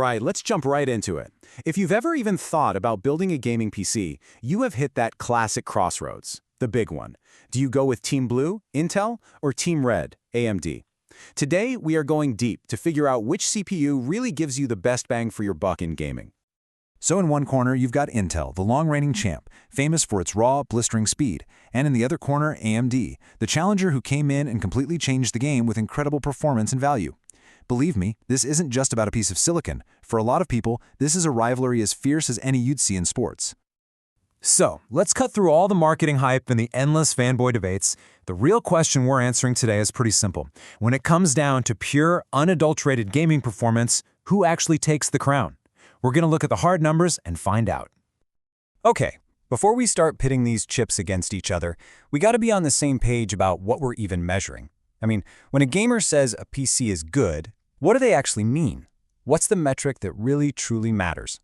right, let's jump right into it. If you've ever even thought about building a gaming PC, you have hit that classic crossroads, the big one. Do you go with Team Blue, Intel, or Team Red, AMD? Today, we are going deep to figure out which CPU really gives you the best bang for your buck in gaming. So in one corner, you've got Intel, the long-reigning champ, famous for its raw, blistering speed. And in the other corner, AMD, the challenger who came in and completely changed the game with incredible performance and value. Believe me, this isn't just about a piece of silicon. For a lot of people, this is a rivalry as fierce as any you'd see in sports. So, let's cut through all the marketing hype and the endless fanboy debates. The real question we're answering today is pretty simple. When it comes down to pure, unadulterated gaming performance, who actually takes the crown? We're going to look at the hard numbers and find out. Okay, before we start pitting these chips against each other, we got to be on the same page about what we're even measuring. I mean, when a gamer says a PC is good, what do they actually mean? What's the metric that really, truly matters?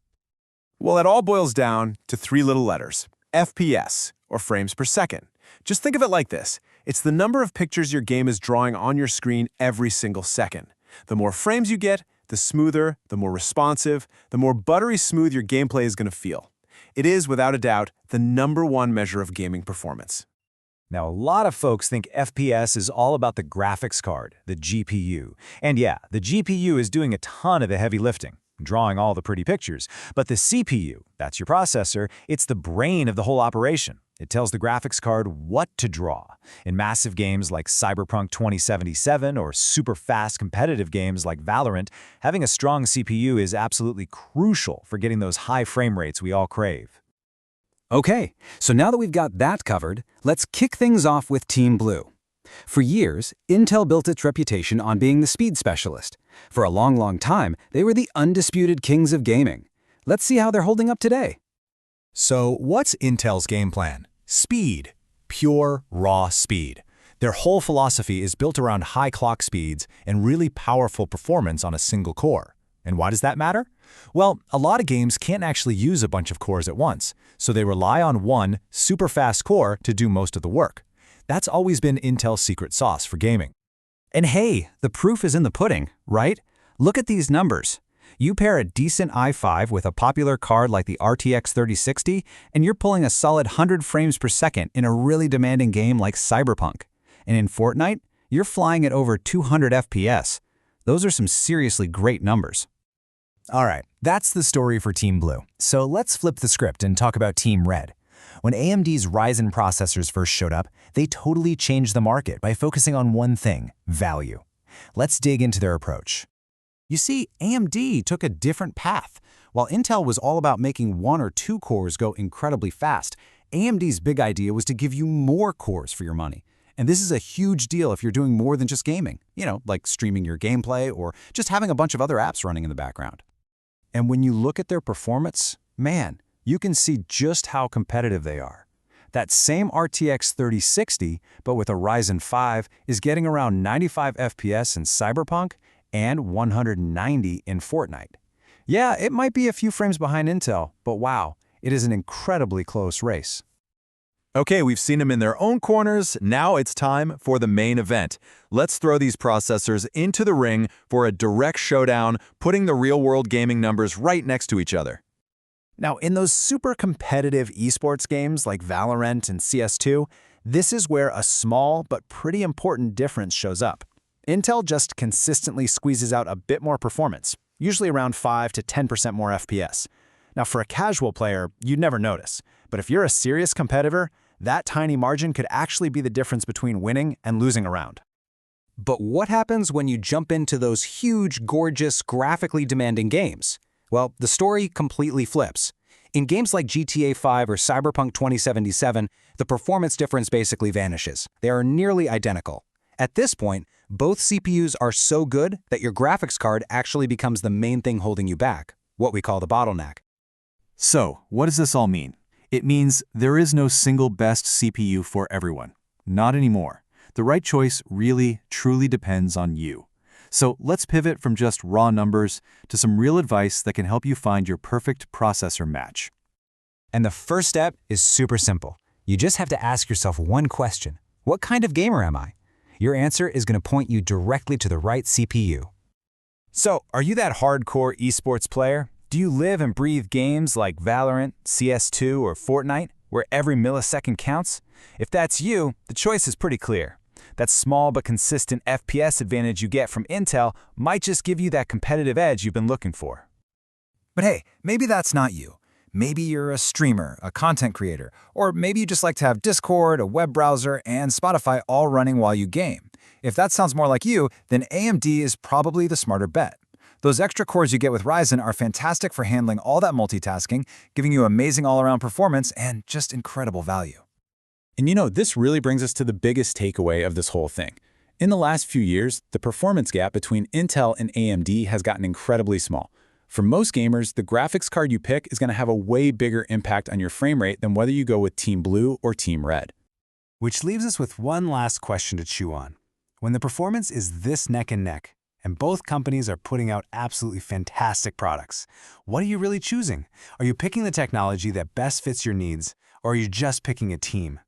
Well, it all boils down to three little letters, FPS, or frames per second. Just think of it like this. It's the number of pictures your game is drawing on your screen every single second. The more frames you get, the smoother, the more responsive, the more buttery smooth your gameplay is going to feel. It is, without a doubt, the #1 measure of gaming performance. Now, a lot of folks think FPS is all about the graphics card, the GPU. And yeah, the GPU is doing a ton of the heavy lifting, drawing all the pretty pictures. But the CPU, that's your processor, it's the brain of the whole operation. It tells the graphics card what to draw. In massive games like Cyberpunk 2077 or super fast competitive games like Valorant, having a strong CPU is absolutely crucial for getting those high frame rates we all crave. Okay, so now that we've got that covered, let's kick things off with Team Blue. For years, Intel built its reputation on being the speed specialist. For a long, long time, they were the undisputed kings of gaming. Let's see how they're holding up today. So what's Intel's game plan? Speed. Pure, raw speed. Their whole philosophy is built around high clock speeds and really powerful performance on a single core. And why does that matter? Well, a lot of games can't actually use a bunch of cores at once, so they rely on one super fast core to do most of the work. That's always been Intel's secret sauce for gaming. And hey, the proof is in the pudding, right? Look at these numbers. You pair a decent i5 with a popular card like the RTX 3060, and you're pulling a solid 100 frames per second in a really demanding game like Cyberpunk. And in Fortnite, you're flying at over 200 FPS. Those are some seriously great numbers. All right, that's the story for Team Blue. So let's flip the script and talk about Team Red. When AMD's Ryzen processors first showed up, they totally changed the market by focusing on one thing, value. Let's dig into their approach. You see, AMD took a different path. While Intel was all about making 1 or 2 cores go incredibly fast, AMD's big idea was to give you more cores for your money. And this is a huge deal if you're doing more than just gaming, like streaming your gameplay or just having a bunch of other apps running in the background. And when you look at their performance, man, you can see just how competitive they are. That same RTX 3060, but with a Ryzen 5, is getting around 95 FPS in Cyberpunk and 190 in Fortnite. Yeah, it might be a few frames behind Intel, but wow, it is an incredibly close race. Okay, we've seen them in their own corners. Now it's time for the main event. Let's throw these processors into the ring for a direct showdown, putting the real-world gaming numbers right next to each other. Now, in those super competitive esports games like Valorant and CS2, this is where a small but pretty important difference shows up. Intel just consistently squeezes out a bit more performance, usually around 5 to 10% more FPS. Now, for a casual player, you'd never notice. But if you're a serious competitor, that tiny margin could actually be the difference between winning and losing a round. But what happens when you jump into those huge, gorgeous, graphically demanding games? Well, the story completely flips. In games like GTA 5 or Cyberpunk 2077, the performance difference basically vanishes. They are nearly identical. At this point, both CPUs are so good that your graphics card actually becomes the main thing holding you back, what we call the bottleneck. So, what does this all mean? It means there is no single best CPU for everyone. Not anymore. The right choice really, truly depends on you. So let's pivot from just raw numbers to some real advice that can help you find your perfect processor match. And the first step is super simple. You just have to ask yourself one question. What kind of gamer am I? Your answer is going to point you directly to the right CPU. So, are you that hardcore esports player? Do you live and breathe games like Valorant, CS2, or Fortnite, where every millisecond counts? If that's you, the choice is pretty clear. That small but consistent FPS advantage you get from Intel might just give you that competitive edge you've been looking for. But hey, maybe that's not you. Maybe you're a streamer, a content creator, or maybe you just like to have Discord, a web browser, and Spotify all running while you game. If that sounds more like you, then AMD is probably the smarter bet. Those extra cores you get with Ryzen are fantastic for handling all that multitasking, giving you amazing all-around performance and just incredible value. And this really brings us to the biggest takeaway of this whole thing. In the last few years, the performance gap between Intel and AMD has gotten incredibly small. For most gamers, the graphics card you pick is going to have a way bigger impact on your frame rate than whether you go with Team Blue or Team Red. Which leaves us with one last question to chew on. When the performance is this neck and neck, and both companies are putting out absolutely fantastic products, what are you really choosing? Are you picking the technology that best fits your needs, or are you just picking a team?